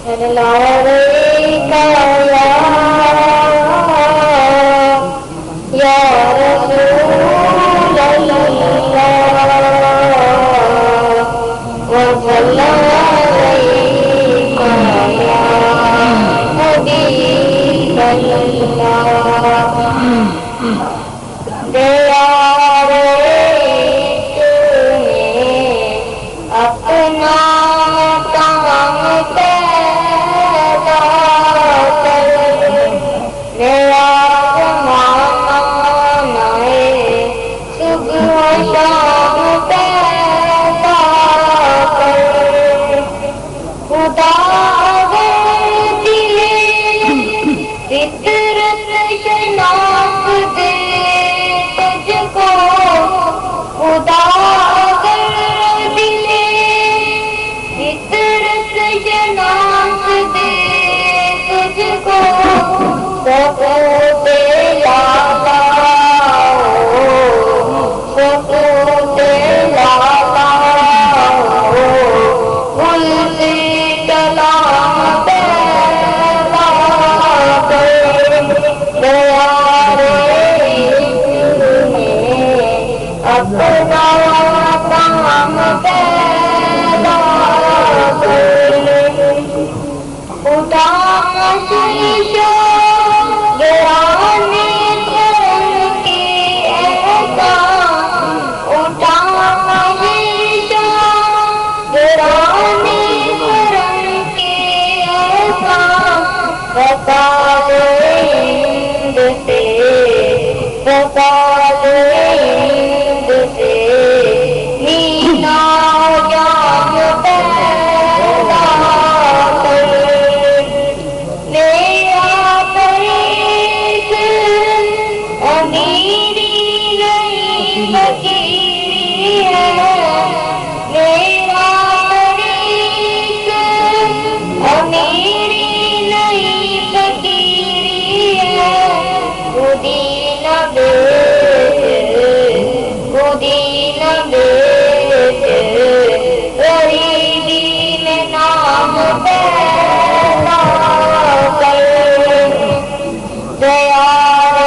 لبیک یا رسول اللہ وصلی علیک یا حبیب اللہ دیار عشق میں اپنا کام پیدا کر نیاز مانائے صبح و شام پیدا کر خدا اگر دل فطرت شناس دے تجھ کو خدا اگر دل فطرت شناس دے تجھ کو سکوت لالا سکوت لالا گل سے کلام پیدا کر دیار عشق میں اپنا کام پیدا کر خدا شیشہ گرانے کرم کے احسان اٹھا شیشہ گرانے کرم کے احسان وصال ہند سے وصال ہند سے مینا جام پیدا کر میرا طریق امیری نہیں فقیری ہے میرا طریق امیری نہیں فقیری ہے خودی نہ بیچ خودی نہ بیچ غریبی میں نام پیدا کر دیار